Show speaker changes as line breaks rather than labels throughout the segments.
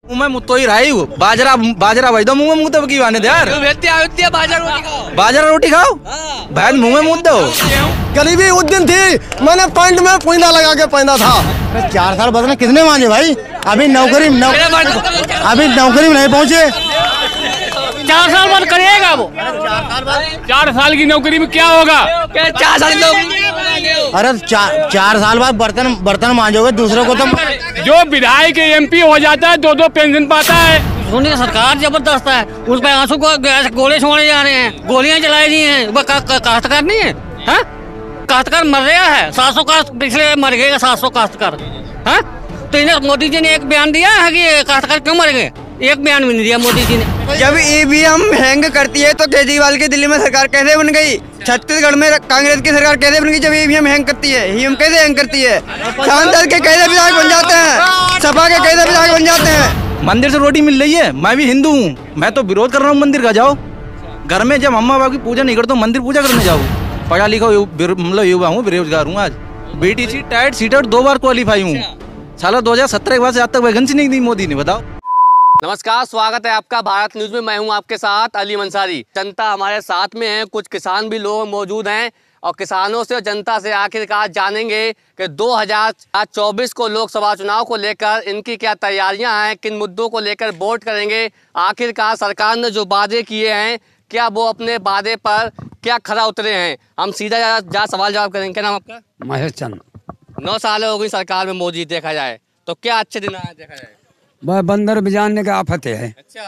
मुंह में मुत्तो ही रही हूँ बाजरा बाजरा भाई दो मुंह में मुद्दे की आने दे यार बाजरा रोटी खाओ बहन मुंह में मुद्दे हो
गरीबी उस दिन थी मैंने पैंट में पुईना लगा के पहना था।
4 साल बदले कितने मांगे भाई? अभी नौकरी में नहीं पहुंचे।
4 साल बाद करेगा वो। 4 साल की नौकरी में क्या होगा? 4 साल
अरे 4 साल बाद बर्तन मांजोगे दूसरों को। तो
जो विधायक MP हो जाता है 2-2 पेंशन पाता है।
सुनिए सरकार जबरदस्त है, उस पर आंसू को गोले छोड़े जा रहे हैं, गोलियां चलाई दी हैं। काश्तकार नहीं है, हाँ? काश्तकार मर रहा है। 700 काश्त पिछले मर गए 700 काश्तकार, हाँ? तो इन्हें मोदी जी ने एक बयान दिया है कि काश्तकार क्यों मर गए? एक बयान भी नहीं दिया मोदी जी ने।
जब EVM हैंग करती है तो केजरीवाल की दिल्ली में सरकार कैसे बन गई? छत्तीसगढ़ में कांग्रेस की सरकार कैसे बन गई जब EVM हैंग करती है? EVM कैसे हैंग करती है? सांसद के कैसे विधायक बन जाते हैं? सपा के कैसे विधायक बन जाते हैं?
मंदिर से रोटी मिल रही है। मैं भी हिंदू हूँ, मैं तो विरोध कर रहा हूँ मंदिर का। जाओ घर में जब अम्मा बाप की पूजा नहीं करते मंदिर पूजा करने जाओ। पढ़ा लिखा मतलब युवा हूँ, बेरोजगार हूँ। आज BTC टाइट सीटर 2 बार क्वालिफाई हूँ। साला 2017 के बाद से आज तक वैकेंसी नहीं दी मोदी ने। बताओ।
नमस्कार, स्वागत है आपका भारत न्यूज में। मैं हूं आपके साथ अली मंसारी। जनता हमारे साथ में है, कुछ किसान भी लोग मौजूद हैं और किसानों से और जनता से आखिरकार जानेंगे कि 2024 को लोकसभा चुनाव को लेकर इनकी क्या तैयारियां हैं, किन मुद्दों को लेकर वोट करेंगे। आखिरकार सरकार ने जो वादे किए हैं क्या वो अपने वादे पर क्या खरा उतरे हैं। हम सीधा जा सवाल जवाब करेंगे। क्या नाम आपका?
महेश चंद।
9 साल हो गई सरकार में मोदी। देखा जाए तो क्या अच्छे दिन आए? देखा जाए
वह बंदर बिजाने का आफत है।
अच्छा,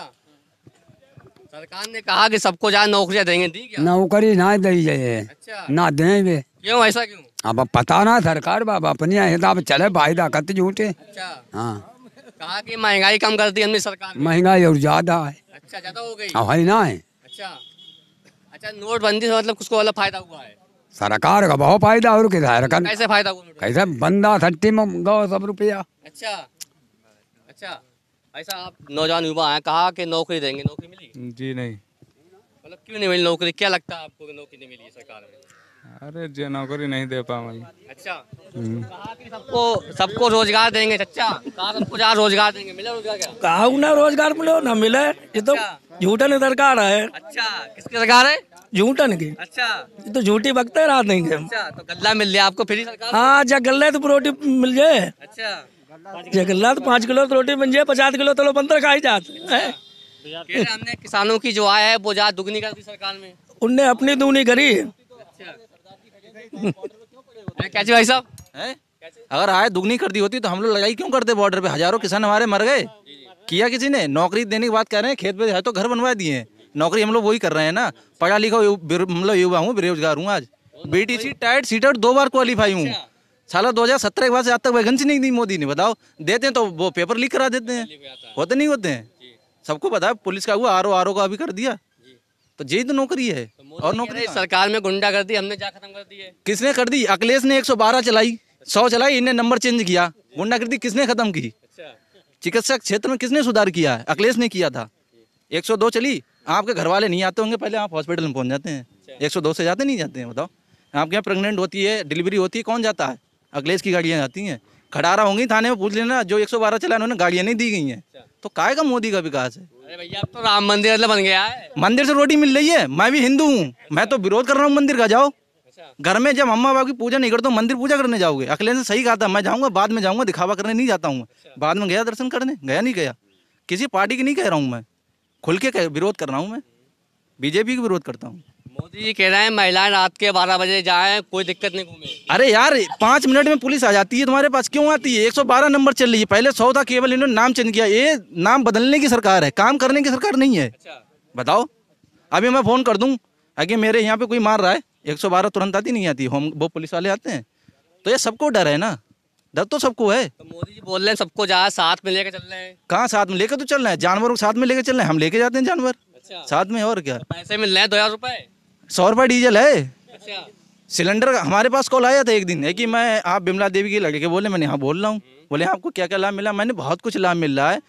सरकार ने कहा कि सबको जहाँ नौकरियां देंगे, दी क्या?
नौकरी ना दी जाए।
अच्छा,
ना देंगे।
क्यों? ऐसा क्यों?
अब पता ना सरकार बाबा अपनी हिसाब चले वायदा करते झूठे।
अच्छा,
हाँ,
कहा कि महंगाई कम कर दी हमने सरकार ने।
महंगाई और ज्यादा है।
अच्छा, ज्यादा हो गई
है ना है।
अच्छा अच्छा, नोटबंदी से मतलब किसको वाला फायदा हुआ है?
सरकार का बहुत फायदा। और
कैसे फायदा हुआ?
कैसे बंदा 30 में गौ 100 रुपया।
अच्छा अच्छा, ऐसा आप नौजवान युवा हैं, कहा कि नौकरी देंगे, नौकरी मिली?
जी नहीं।
मतलब क्यों नहीं मिली नौकरी? क्या लगता है आपको कि नौकरी नहीं मिली सरकार में?
अरे जो नौकरी नहीं दे पाई।
अच्छा, कहा कि सबको रोजगार देंगे। अच्छा, कहा सबको जहाँ रोजगार देंगे, मिला रोजगार? क्या
कहा ना रोजगार मिले ना मिले, ये तो झूठन सरकार है।
अच्छा, किसकी सरकार है?
झूठन की।
अच्छा,
ये तो झूठी बकते रात देंगे।
अच्छा, तो गल्ला मिल जाए आपको फ्री सरकार?
हाँ, जब गल्ला तो रोटी मिल जाए।
अच्छा,
जब गल्ला तो 5 किलो तो रोटी बन जाए, 50 किलो तो बंदर खाई जाते हैं।
हमने किसानों की जो आय है वो ज्यादा दुगनी कर दी सरकार में।
उनने अपनी दूनी करी।
कैसे भाई साहब?
अगर आय दुगनी कर दी होती तो हम लोग लड़ाई क्यों करते बॉर्डर पे? हजारों किसान हमारे मर गए। किया किसी ने? नौकरी देने की बात कर रहे हैं, खेत पे है तो घर बनवा दिए। नौकरी हम लोग वही कर रहे हैं ना। पढ़ा लिखा मतलब युवा हूँ, बेरोजगार हूँ। आज BTC टाइट सीटर 2 बार क्वालिफाई हूँ। साला 2017 के बाद से आज तक वैकेंसी नहीं दी मोदी ने। बताओ। देते हैं तो वो पेपर लीक करा देते हैं। होते नहीं होते हैं, सबको पता है। पुलिस का हुआ, RO का अभी कर दिया। तो यही तो नौकरी है। और नौकरी
सरकार में गुंडा कर दी, हमने जा खत्म कर दी है।
किसने कर दी? अखिलेश ने 112 चलाई, 100 चलाई, इन्हें नंबर चेंज किया। गुंडागर्दी किसने खत्म की? चिकित्सा क्षेत्र में किसने सुधार किया है? अखिलेश ने किया था। 102 चली, आपके घर वाले नहीं आते होंगे, पहले आप हॉस्पिटल में पहुंच जाते हैं। 102 से जाते नहीं जाते हैं? बताओ। आपके यहाँ प्रेग्नेंट होती है, डिलीवरी होती है, कौन जाता है? अखिलेश की गाड़ियाँ जाती हैं। खटारा होंगी, थाने में पूछ लेना, जो 112 चला उन्होंने गाड़ियाँ नहीं दी गई हैं। तो काय का मोदी का विकास है?
अरे भैया, अब तो राम मंदिर बन गया है।
मंदिर से रोटी मिल रही है। मैं भी हिंदू हूँ, मैं तो विरोध कर रहा हूँ मंदिर का। जाओ घर में जब अम्मा बाप की पूजा नहीं करते मंदिर पूजा करने जाओगे। अखिलेश ने सही कहा था, मैं जाऊँगा बाद में जाऊँगा, दिखावा करने नहीं जाता हूँ। बाद में गया दर्शन करने, गया नहीं गया। किसी पार्टी की नहीं कह रहा हूँ मैं, खुल के विरोध कर रहा हूँ। मैं BJP का विरोध करता हूँ।
मोदी जी कह रहे हैं महिलाएं रात के 12 बजे जाएं, कोई दिक्कत नहीं घूमे।
अरे यार 5 मिनट में पुलिस आ जाती है तुम्हारे पास, क्यों आती है? 112 नंबर चल रही है। पहले 100 था, केवल इन्होंने नाम चेंज किया। ये नाम बदलने की सरकार है, काम करने की सरकार नहीं है। बताओ। अभी मैं फोन कर दूं आगे मेरे यहाँ पे कोई मार रहा है, 112 तुरंत आती नहीं आती, हम वो पुलिस वाले आते हैं। तो ये सबको डर है ना, डर तो सबको है।
तो मोदी जी बोल रहे हैं सबको जा साथ में लेकर चल रहे हैं।
कहाँ साथ में लेकर तो चल रहे हैं? जानवरों को साथ में लेकर चल रहे हैं, हम लेके जाते हैं जानवर साथ में। और क्या?
पैसे मिल रहे हैं 2000 रुपए,
100 रुपये डीजल है।
अच्छा,
सिलेंडर का हमारे पास कॉल आया था एक दिन है कि मैं आप बिमला देवी के लड़के बोले। मैंने हाँ बोल रहा हूँ। बोले आपको क्या क्या लाभ मिला? मैंने बहुत कुछ लाभ मिल रहा है।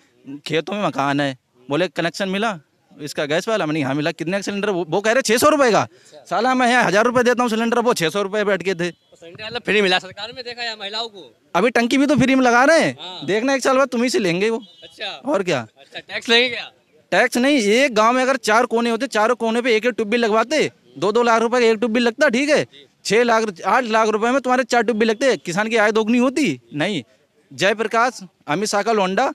खेतों में मकान है। बोले कनेक्शन मिला, इसका गैस वाला? मैंने हाँ मिला। कितने का सिलेंडर? वो कह रहे 600 रुपये का। साला मैं यहाँ 1000 रुपये देता हूँ सिलेंडर, वो 600 रुपये बैठ के थे।
सिलेंडर फ्री मिला सरकार में, देखा है महिलाओं को।
अभी टंकी भी तो फ्री में लगा रहे हैं, देखना 1 साल बाद तुम्ही से लेंगे वो।
अच्छा,
और क्या?
अच्छा, टैक्स लेंगे क्या?
टैक्स नहीं, एक गांव में अगर 4 कोने होते, चारों कोने पे एक ट्यूबवेल लगवाते, 2-2 लाख रुपए का एक ट्यूबवेल लगता, ठीक है। 8 लाख रुपए में तुम्हारे 4 ट्यूबवेल लगते, किसान की आय दोगुनी होती। नहीं, जयप्रकाश अमित शाह का लौंडा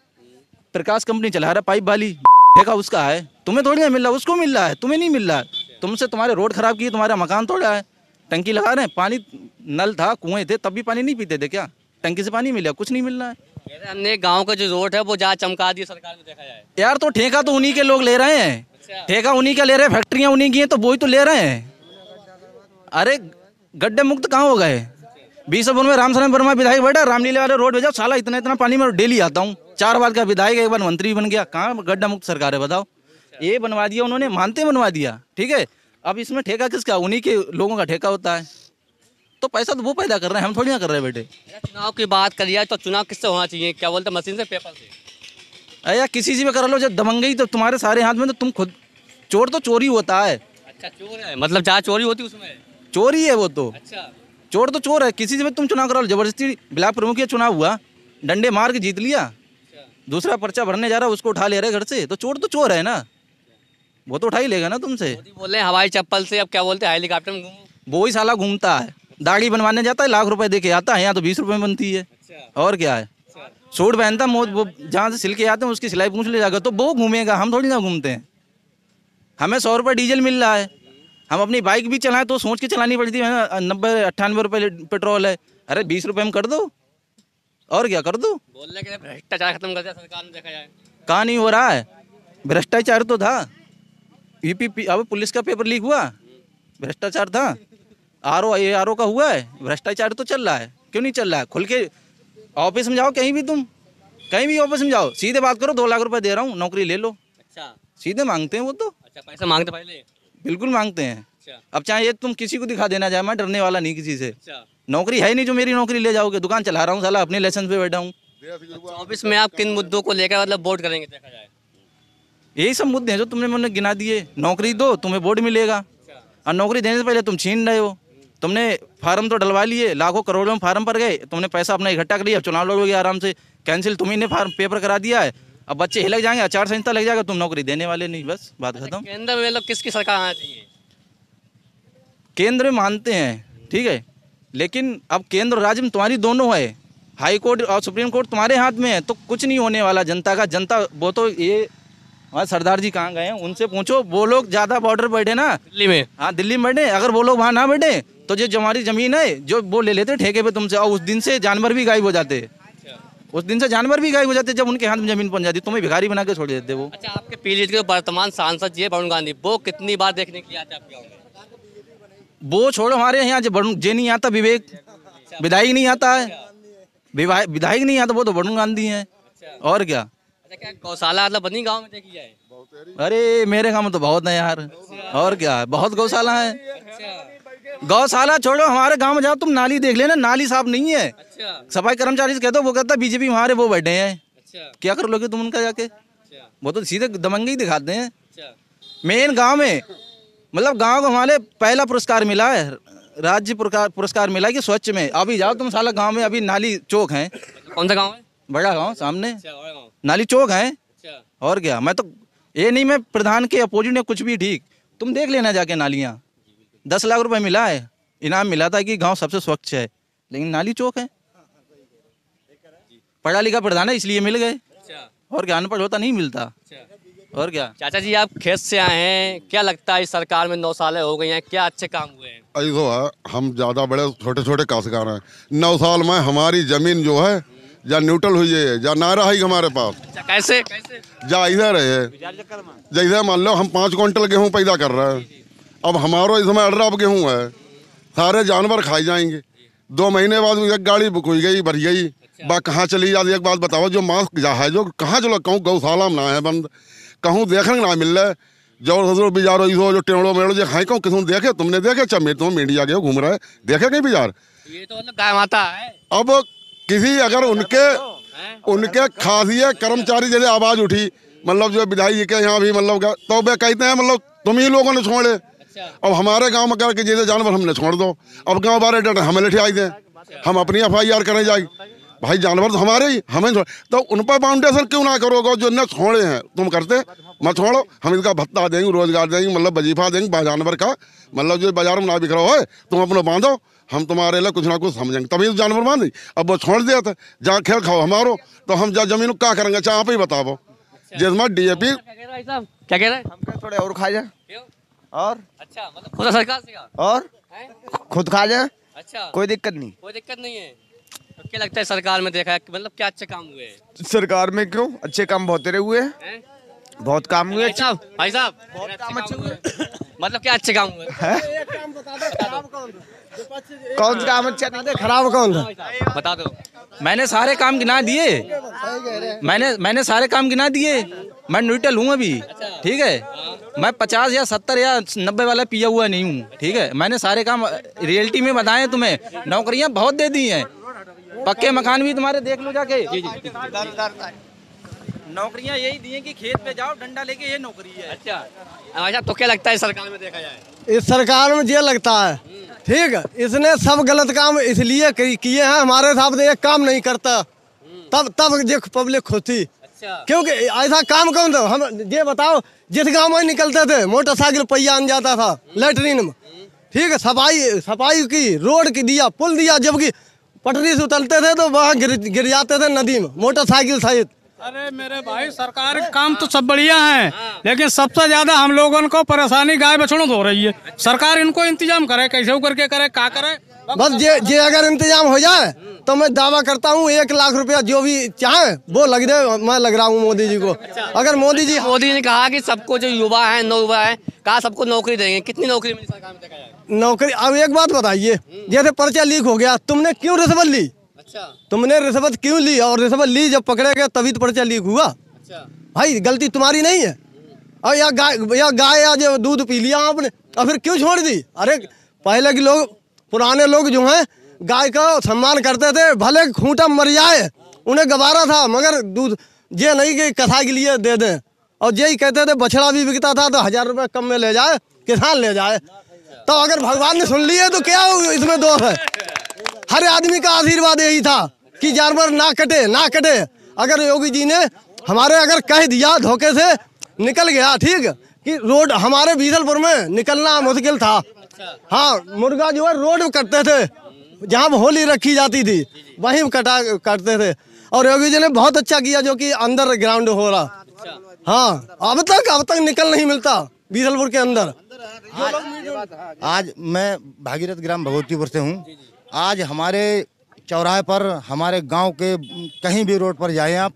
प्रकाश कंपनी चला रहा पाइप वाली, ठेका उसका है। तुम्हें थोड़ी ना मिल रहा, उसको मिल रहा है, तुम्हें नहीं मिल रहा है। तुमसे तुम्हारे रोड खराब की, तुम्हारा मकान तोड़ा है, टंकी लगा रहे हैं, पानी नल था, कुएं थे, तब भी पानी नहीं पीते थे क्या? टंकी से पानी मिला, कुछ नहीं मिल रहा है।
हमने गांव का जो रोड है वो जहाँ चमका दी सरकार में, देखा जाए
यार। तो ठेका तो उन्हीं के लोग ले रहे हैं, ठेका उन्हीं का ले रहे हैं, फैक्ट्रियां उन्हीं की हैं, तो वही तो ले रहे हैं। अरे गड्ढे मुक्त कहाँ हो गए? 20 में रामशरण वर्मा विधायक बैठा, रामलीला वाले रोड भेजा, साला इतना पानी में डेली आता हूँ। 4 बार का विधायक, 1 बार मंत्री बन गया। कहाँ गड्ढा मुक्त सरकार है बताओ? ये बनवा दिया उन्होंने, मानते बनवा दिया, ठीक है। अब इसमें ठेका किसका? उन्हीं के लोगों का ठेका होता है। तो पैसा तो वो पैदा कर रहे हैं, हम थोड़ी ना कर रहे हैं बेटे।
चुनाव की बात करिए तो चुनाव किससे होना चाहिए? क्या बोलते, मशीन से, पेपर से?
अरे किसी से भी कर लो, जब दबंगई तो तुम्हारे सारे हाथ में, तो तुम खुद चोर तो चोरी होता है।
अच्छा, चोर है मतलब जहाँ चोरी होती है उसमें
चोरी है वो तो।
अच्छा,
चोर तो चोर है। किसी से भी तुम चुनाव करा लो, जबरदस्ती ब्लॉक प्रमुख का चुनाव हुआ, डंडे मार के जीत लिया, दूसरा पर्चा भरने जा रहा है, उसको उठा ले रहे घर से, तो चोर तो चोर है ना, वो तो उठा ही लेगा ना तुमसे।
बोले हवाई चप्पल से, अब क्या बोलते हैं, हेलीकॉप्टर में घूमो।
वो ही साला घूमता है, दाढ़ी बनवाने जाता है, लाख रुपए दे के आता है, यहाँ तो 20 रुपए में बनती है। और क्या है? सूट पहनता वो जहाँ से सिल के आते हैं उसकी सिलाई पूछ ले जाकर, तो वो घूमेगा, हम थोड़ी ना घूमते हैं। हमें 100 रुपये डीजल मिल रहा है, हम अपनी बाइक भी चलाएं तो सोच के चलानी पड़ती है ना। 90-98 रुपये पेट्रोल है, अरे 20 रुपये में कर दो, और क्या कर दो।
बोल रहे भ्रष्टाचार खत्म कर दिया सरकार ने, देखा जाए
कहाँ नहीं हो रहा है भ्रष्टाचार? तो था यूपी, अब पुलिस का पेपर लीक हुआ, भ्रष्टाचार था। आरओ का हुआ है, भ्रष्टाचार तो चल रहा है। क्यों नहीं चल रहा है? खुल के ऑफिस में जाओ, कहीं भी तुम, कहीं भी ऑफिस में जाओ, सीधे बात करो, 2 लाख रुपए दे रहा हूँ, नौकरी ले लो।
अच्छा,
सीधे मांगते हैं वो तो।
अच्छा, पैसा मांगते पहले?
बिल्कुल मांगते हैं।
अच्छा,
अब चाहे ये तुम किसी को दिखा देना जाए, मैं डरने वाला नहीं किसी से।
अच्छा,
नौकरी है नहीं जो मेरी नौकरी ले जाओगे। दुकान चला रहा हूँ साला, अपने लाइसेंस पे बैठा हूँ।
ऑफिस में आप किन मुद्दों को लेकर मतलब वोट करेंगे, देखा जाए?
यही सब मुद्दे हैं जो तुमने मैंने गिना दिए। नौकरी दो, तुम्हें वोट मिलेगा, और नौकरी देने से पहले तुम छीन रहे हो। तुमने फार्म तो डलवा लिए, लाखों करोड़ों में फार्म पर गए, तुमने पैसा अपना इकट्ठा कर लिया, चुनाव लड़ोगे आराम से, कैंसिल तुम्ही ने फार्म पेपर करा दिया है। अब बच्चे हिलक जाएंगे, आचार संहिता लग जाएगा, तुम नौकरी देने वाले नहीं, बस बात खत्म।
केंद्र में मतलब किसकी सरकार आना चाहिए?
केंद्र में मानते हैं, ठीक है, लेकिन अब केंद्र और राज्य में तुम्हारी दोनों है, हाई कोर्ट और सुप्रीम कोर्ट तुम्हारे हाथ में है, तो कुछ नहीं होने वाला जनता का। जनता वो तो, ये हमारे सरदार जी कहाँ गए हैं, उनसे पूछो। वो लोग ज़्यादा बॉर्डर पर बैठे ना,
दिल्ली में।
हाँ, दिल्ली में बैठे। अगर वो लोग वहाँ ना बैठे तो जो हमारी ज़मीन है जो वो ले लेते ठेके पे तुमसे, और उस दिन से जानवर भी गायब हो जाते। उस दिन से जानवर भी गायब हो जाते जब उनके हाथ में जमीन पहुंच जाती, तुम्हें भिखारी बना के छोड़ देते वो।
अच्छा, आपके पीलीभीत के वर्तमान सांसद जी है वरुण गांधी, वो कितनी बार देखने के लिए आते हैं आपके गाँव में?
वो छोड़ो, हमारे यहाँ जे नहीं आता विवेक, विधायक नहीं आता है, विधायक नहीं आता, वो तो वरुण गांधी है। और क्या?
अच्छा, क्या गौशाला मतलब बनी गाँव में, देखी जाए?
अरे मेरे गाँव में तो बहुत है यार। और क्या, बहुत गौशाला है। गौशाला छोड़ो, हमारे गांव में जाओ तुम, नाली देख लेना, नाली साफ नहीं है।
अच्छा,
सफाई कर्मचारी से कहते हो, वो कहता बीजेपी हमारे वो बैठे हैं।
अच्छा,
क्या कर लोगे तुम उनका जाके?
अच्छा,
वो तो सीधे दमंगी दिखाते हैं।
अच्छा,
मेन गांव में, मतलब गांव को हमारे पहला पुरस्कार मिला है, राज्य पुरस्कार मिला है कि स्वच्छ में। अभी जाओ तुम साला गांव में, अभी नाली चौक है।
कौन सा गाँव है?
बड़ा गाँव सामने,
अच्छा, बड़ा गाँव।
नाली चौक है।
अच्छा,
और क्या, मैं तो ये नहीं, मैं प्रधान के अपोजिट है कुछ भी, ठीक, तुम देख लेना जाके नालियाँ। 10 लाख रुपए मिला है, इनाम मिला था कि गांव सबसे स्वच्छ है, लेकिन नाली चौक है। पढ़ा लिखा प्रधान है इसलिए मिल गए, और क्या, अनपढ़ होता नहीं मिलता। और क्या?
चाचा जी, आप खेत से आए हैं, क्या लगता है इस सरकार में 9 साल हो गई हैं, क्या अच्छे काम हुए हैं?
ऐसा है, हम ज़्यादा बड़े छोटे छोटे काश्तकार हैं। 9 साल में हमारी ज़मीन जो है या न्यूट्रल हुई है या ना रही हमारे पास।
कैसे?
जा इधर है, जैसे मान लो हम 5 क्विंटल गेहूँ पैदा कर रहे हैं, अब हमारा इसमें 18 गेहूँ है, सारे जानवर खाई जाएंगे। 2 महीने बाद एक गाड़ी बुक हुई गई, भर गई, बा कहाँ चली जाती? एक बात बताओ, जो मास्क जा है जो कहाँ चलो, कहूँ गौशाला में ना है बंद, कहूँ देखने ना मिल रहा है, जो बिजारो जो टेढ़ो मेढ़ो जो खाए, कहूँ किसी देखे? तुमने देखे? चमेट तुम मीडिया गए घूम रहा है, देखे कहीं बिजार?
ये तो मतलब गाय माता है।
अब किसी अगर उनके खासियत कर्मचारी जैसे आवाज उठी मतलब जो विधायक जी के यहाँ भी मतलब तो वे कहते हैं मतलब तुम ही लोगों ने छोड़े। अब हमारे गांव में करके जैसे जानवर हमने छोड़ दो, अब गांव बारे डर हमें लिठाई दें, हम अपनी FIR करें जाए। भाई जानवर तो हमारे ही, हमें तो उन पर फाउंडेशन क्यों ना करोगे जो न छोड़े हैं। तुम करते मत छोड़ो, हम इसका भत्ता देंगे, रोजगार देंगे, मतलब वजीफा देंगे जानवर का, मतलब जो बाजार में ना बिक रहा है तुम अपना बांधो, हम तुम्हारे लिए कुछ ना कुछ समझेंगे तभी तो जानवर बांधे। अब वो छोड़ दिया था जहाँ खेल खाओ हमारो, तो हम जा जमीन क्या करेंगे चाहे आप ही बताओ। जिसमें DAP
क्या कह रहे हैं?
हम थोड़े और खा जाए और
अच्छा मतलब खुद सरकार से का?
और खुद खा जाए,
अच्छा
कोई दिक्कत नहीं।
कोई दिक्कत नहीं है। तो क्या लगता है सरकार में देखा है मतलब क्या अच्छे काम हुए हैं?
सरकार में क्यों अच्छे काम बहुत तेरे हुए हैं, बहुत काम हुए।
भाई साहब बहुत काम अच्छे हुए मतलब क्या अच्छे काम हुए?
कौन सा काम अच्छा नहीं, खराब कौन था
बता दो।
मैंने सारे काम गिना दिए, मैंने सारे काम गिना दिए। मैं न्यूट्रल हूँ अभी, ठीक है। मैं 50 या 70 या 90 वाला पिया हुआ नहीं हूँ, ठीक है। मैंने सारे काम रियलिटी में बताए तुम्हें। नौकरियाँ बहुत दे दी हैं, पक्के मकान भी तुम्हारे देख लो जाके। नौकरियाँ यही दी हैं कि खेत पे जाओ डंडा लेके, ये नौकरी है।
अच्छा तो क्या लगता है सरकार में देखा जाए?
इस सरकार में ये लगता है ठीक है, इसने सब गलत काम इसलिए किए हैं, हमारे हिसाब से एक काम नहीं करता, तब ये पब्लिक खुश थी। क्योंकि ऐसा काम कौन था, हम ये बताओ, जिस गांव में निकलते थे मोटरसाइकिल पहिया आन जाता था लैटरीन में, ठीक है। सफाई की, रोड की दिया, पुल दिया, जबकि पटरी से उतरते थे तो वहाँ गिर जाते थे नदी में मोटरसाइकिल सहित।
अरे मेरे भाई सरकार के काम तो सब बढ़िया है, लेकिन सबसे ज्यादा हम लोगों को परेशानी गाय बछड़ों हो रही है। सरकार इनको इंतजाम करे, कैसे करके करे, क्या करे।
बस ये अगर इंतजाम हो जाए तो मैं दावा करता हूँ 1 लाख रुपया जो भी चाहे वो लग दे। मैं लग रहा हूँ मोदी जी को। अगर मोदी
ने कहा कि सबको जो युवा है, नौयुवा है, कहा सबको नौकरी देंगे, कितनी नौकरी मिली सरकार में देखा जाए?
नौकरी, अब एक बात बताइए, जैसे पर्चा लीक हो गया, तुमने क्यों रिश्वत ली? तुमने रिश्वत क्यों ली? और रिश्वत ली जब पकड़े गए तभी तो पर्चा लीक हुआ। भाई गलती तुम्हारी नहीं है। और या गाय या जो दूध पी लिया आपने और फिर क्यों छोड़ दी? अरे पहले के लोग, पुराने लोग जो हैं गाय का सम्मान करते थे, भले खूंटा मर जाए उन्हें गवारा था, मगर दूध ये नहीं कि कसाई के लिए दे दें। और यही कहते थे बछड़ा भी बिकता था तो 1000 रुपये कम में ले जाए, किसान ले जाए। तो अगर भगवान ने सुन लिए तो क्या इसमें दोष है? हर आदमी का आशीर्वाद यही था कि जानवर ना कटे। अगर योगी जी ने हमारे अगर कह दिया धोखे से निकल गया, ठीक कि रोड हमारे बीसलपुर में निकलना मुश्किल था। हाँ, मुर्गा जो है रोड में कटते थे, जहाँ होली रखी जाती थी वहीं कटते थे। और योगी जी ने बहुत अच्छा किया जो कि अंदर ग्राउंड हो रहा। हाँ, अब तक निकल नहीं मिलता बीसलपुर के अंदर।
आज मैं भागीरथ ग्राम भगवतीपुर से हूँ। आज हमारे चौराहे पर, हमारे गांव के कहीं भी रोड पर जाएं आप,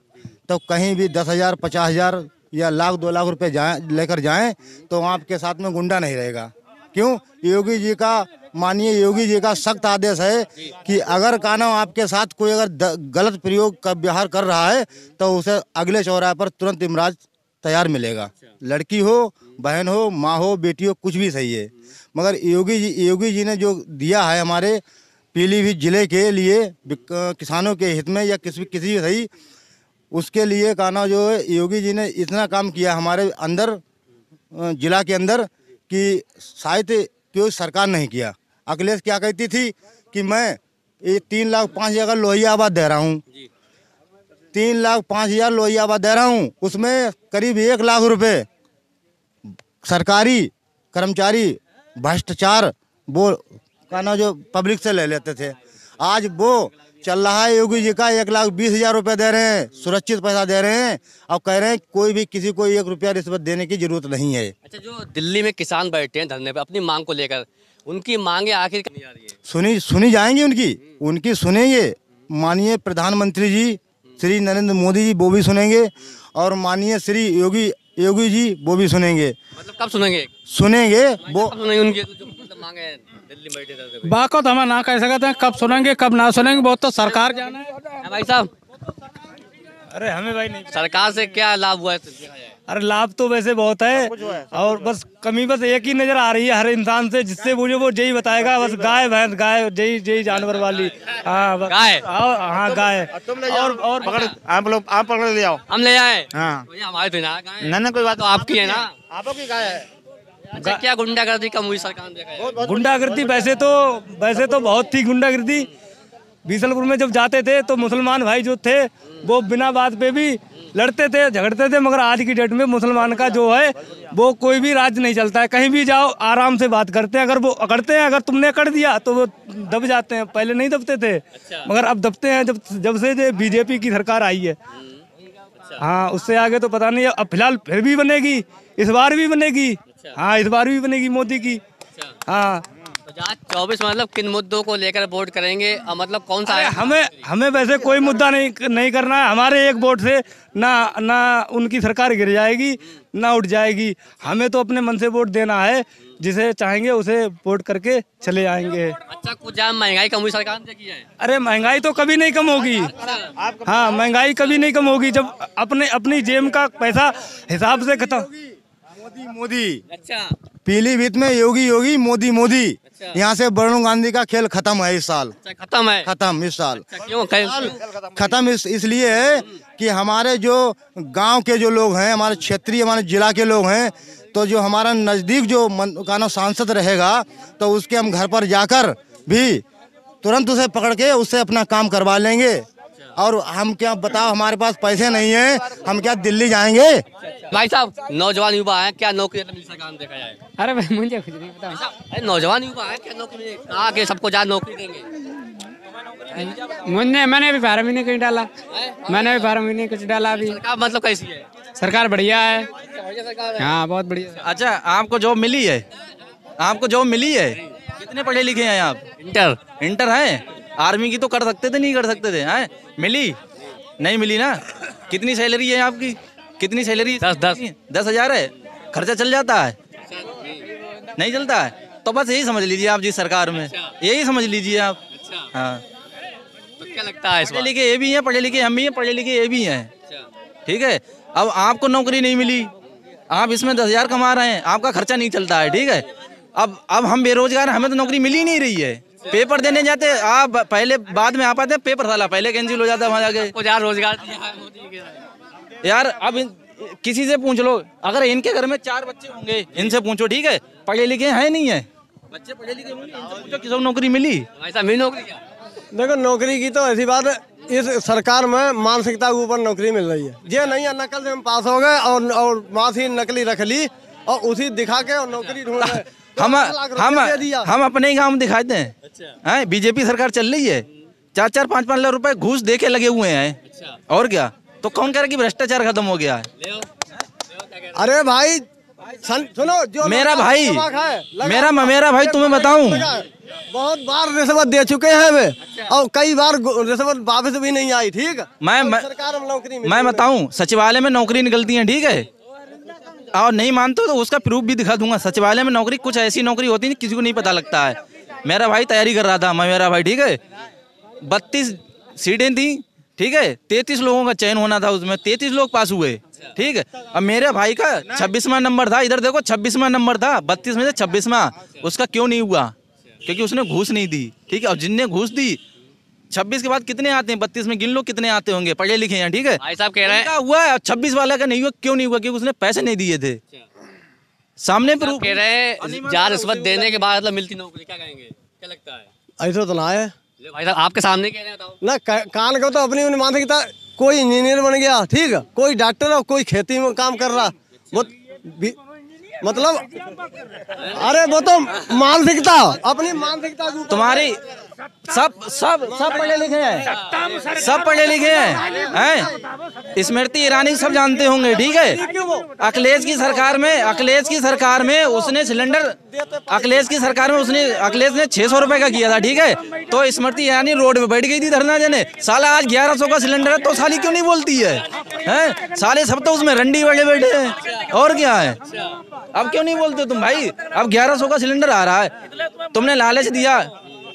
तो कहीं भी 10,000, 50,000 या लाख 2 लाख रुपए लेकर जाएं तो आपके साथ में गुंडा नहीं रहेगा। क्यों? योगी जी का, माननीय योगी जी का सख्त आदेश है कि अगर कानून आपके साथ कोई अगर गलत प्रयोग का व्यवहार कर रहा है तो उसे अगले चौराहे पर तुरंत इमराज तैयार मिलेगा। लड़की हो, बहन हो, माँ हो, बेटी हो, कुछ भी सही है। मगर योगी जी ने जो दिया है हमारे पीलीभीत जिले के लिए किसानों के हित में या किसी भी सही, उसके लिए कानून जो है योगी जी ने इतना काम किया हमारे अंदर जिला के अंदर कि शायद कोई सरकार नहीं किया। अखिलेश क्या कहती थी कि मैं ये 3,05,000 लोहियाबाद दे रहा हूँ, 3,05,000 लोहियाबाद दे रहा हूँ, उसमें करीब 1 लाख रुपए सरकारी कर्मचारी भ्रष्टाचार वो काना जो पब्लिक से ले लेते थे। आज वो चल रहा है योगी जी का 1,20,000 रुपए दे रहे हैं, सुरक्षित पैसा दे रहे हैं और कह रहे हैं कोई भी किसी को 1 रुपया रिश्वत देने की जरूरत नहीं है।
अच्छा, जो दिल्ली में किसान बैठे हैं धरने पे अपनी मांग को लेकर, उनकी मांगे आखिर नहीं आ रही है?
सुनी जाएंगी उनकी सुनेंगे। माननीय प्रधानमंत्री जी श्री नरेंद्र मोदी जी वो भी सुनेंगे और माननीय श्री योगी जी वो भी सुनेंगे।
मतलब कब सुनेंगे?
वो
उनकी जो मांगे हैं दिल्ली में बैठे
बाको तो हम ना कह सकते हैं, कब सुनेंगे कब ना सुनेंगे वो तो सरकार जाने है।
भाई साहब,
अरे हमें भाई नहीं,
सरकार से क्या लाभ हुआ है?
अरे लाभ तो वैसे बहुत है और बस कमी बस एक ही नजर आ रही है हर इंसान से, जिससे मुझे वो यही बताएगा बस गाय भैंस गाय यही जानवर वाली। हाँ गाय, हाँ गाय। और
पकड़ आप पकड़ ले आओ,
हम ले आए।
हाँ
हमारे तो ना गाय,
ना कोई बात,
तो आपकी है ना,
आपकी गाय है।
अच्छा, क्या गुंडागर्दी कम हुई सरकार ने देखा है?
गुंडागर्दी वैसे तो बहुत थी गुंडागर्दी। बीसलपुर में जब जाते थे तो मुसलमान भाई जो थे वो बिना बात पे भी लड़ते थे, झगड़ते थे, मगर आज की डेट में मुसलमान का जो है वो कोई भी राज नहीं चलता है। कहीं भी जाओ आराम से बात करते हैं, अगर वो अकड़ते हैं, अगर तुमने अकड़ दिया तो वो दब जाते हैं, पहले नहीं दबते थे। मगर अब दबते हैं जब से बीजेपी की सरकार आई है। हाँ, उससे आगे तो पता नहीं है। अब फिलहाल फिर भी बनेगी, इस बार भी बनेगी। हाँ, इस बार भी बनेगी मोदी की। हाँ,
2024 मतलब किन मुद्दों को लेकर वोट करेंगे, मतलब कौन सा?
हमें वैसे कोई मुद्दा नहीं करना है। हमारे एक वोट से ना उनकी सरकार गिर जाएगी ना उठ जाएगी। हमें तो अपने मन से वोट देना है, जिसे चाहेंगे उसे वोट करके चले आएंगे।
अच्छा, कुछ ज्यादा महंगाई कम हुई सरकार ने की है?
अरे महंगाई तो कभी नहीं कम होगी। हाँ, महंगाई कभी नहीं कम होगी जब अपनी जेब का पैसा हिसाब से खत्म।
मोदी।
अच्छा,
पीलीभीत में योगी मोदी। यहाँ से वरुण गांधी का खेल खत्म है इस साल।
खत्म है?
खत्म इस साल।
क्यों
खत्म? इसलिए है कि हमारे जो गांव के जो लोग हैं, हमारे क्षेत्रीय हमारे जिला के लोग हैं, तो जो हमारा नजदीक जो कानो सांसद रहेगा तो उसके हम घर पर जाकर भी तुरंत उसे पकड़ के उससे अपना काम करवा लेंगे। और हम क्या बताओ, हमारे पास पैसे नहीं है, हम क्या दिल्ली जाएंगे?
भाई साहब, नौजवान युवा है, क्या नौकरी मिली सरकार ने देखा जाए?
अरे भाई मुझे कुछ नहीं पता।
अरे नौजवान युवा है, क्या नौकरी कहा कि सबको ज्यादा नौकरी देंगे?
मैंने भी 12 महीने कहीं डाला, मैंने भी 12 महीने कुछ डाला अभी।
सरकार मतलब कैसी है?
सरकार बढ़िया है। हाँ, बहुत बढ़िया।
अच्छा, आपको जॉब मिली है? आपको जॉब मिली है? कितने पढ़े लिखे हैं आप? इंटर है? आर्मी की तो कर सकते थे, नहीं कर सकते थे? हैं, मिली? नहीं मिली ना? कितनी सैलरी है आपकी? कितनी सैलरी? 10,000 है? खर्चा चल जाता है? नहीं चलता है? तो बस यही समझ लीजिए आप जिस सरकार में, यही समझ लीजिए आप। हाँ,
तो क्या लगता है?
पढ़े लिखे ये भी हैं, पढ़े लिखे हम भी हैं, पढ़े लिखे ये भी हैं। ठीक है, अब आपको नौकरी नहीं मिली, आप इसमें 10,000 कमा रहे हैं, आपका खर्चा नहीं चलता है। ठीक है, अब हम बेरोजगार, हमें तो नौकरी मिल ही नहीं रही है। पेपर देने जाते आप पहले, बाद में आ पाते, पेपर साला पहले कैंसिल हो जाता है वहाँ जाके।
रोजगार
यार, अब किसी से पूछ लो, अगर इनके घर में 4 बच्चे होंगे, इनसे पूछो, ठीक है, पढ़े लिखे हैं नहीं है, बच्चे पढ़े लिखे होंगे, इनसे पूछो किसी को नौकरी मिली?
ऐसा मिली नौकरी क्या?
देखो, नौकरी की तो ऐसी बात है, इस सरकार में मानसिकता के ऊपर नौकरी मिल रही है। ये नहीं है नकल से हम पास हो गए और मास ही नकली रख ली और उसी दिखा के और नौकरी ढूंढ रहे।
हम अपने ही गाँव में दिखाते हैं। हैं, बीजेपी सरकार चल रही है, 4-4, 5-5 लाख रुपए घूस दे के लगे हुए हैं। और क्या? तो कौन कह रहा कि भ्रष्टाचार खत्म हो गया है?
अरे भाई सुनो, जो
मेरा भाई तुम्हें बताऊं,
बहुत बार रिश्वत दे चुके हैं वे, और कई बार रिश्वत वापस भी नहीं आई। ठीक है, सरकार में नौकरी
मैं बताऊं, सचिवालय में नौकरी निकलती है, ठीक है, और नहीं मानते तो उसका प्रूफ भी दिखा दूंगा। सचिवालय में नौकरी, कुछ ऐसी नौकरी होती है किसी को नहीं पता लगता है। मेरा भाई तैयारी कर रहा था, मेरा भाई, ठीक है, 32 सीटें थी, ठीक है, 33 लोगों का चयन होना था, उसमें 33 लोग पास हुए। ठीक है, अब मेरे भाई का 26वां नंबर था, इधर देखो 26वां नंबर था, 32 में से 26वां। उसका क्यों नहीं हुआ? क्योंकि उसने घूस नहीं दी। ठीक है, और जिनने घूस दी, 26 के बाद कितने आते हैं? 32 में गिन लो कितने आते होंगे, पढ़े लिखे हैं। ठीक है,
भाई साहब कह रहे हैं
हुआ, 26 वाला का नहीं हुआ। क्यों नहीं हुआ? क्योंकि उसने पैसे नहीं दिए थे। सामने प्रूफ
कह रहे हैं, ज्यादा रिश्वत देने के बाद मतलब मिलती नौकरी, क्या कहेंगे? क्या लगता है?
ऐसा तो ना है
भाई साहब, आपके सामने कह रहे हैं
ना, कान को तो अपनी मानसिकता। कोई इंजीनियर बन गया, ठीक है, कोई डॉक्टर और कोई खेती में काम कर रहा, वो मतलब, अरे वो तो मानसिकता, अपनी मानसिकता
तुम्हारी। सब पढ़े लिखे हैं, सब पढ़े लिखे हैं। स्मृति ईरानी सब जानते होंगे। ठीक है, अखिलेश की सरकार में उसने सिलेंडर, अखिलेश ने 600 रुपए का किया था। ठीक है, तो स्मृति ईरानी रोड पे बैठ गई थी धरना देने। साला आज 1100 का सिलेंडर है तो साली क्यों नहीं बोलती है? हैं, साले सब तो उसमें रंडी बड़े बैठे हैं। और क्या है? अब क्यों नहीं बोलते तुम भाई? अब 1100 का सिलेंडर आ रहा है, तुमने लालच दिया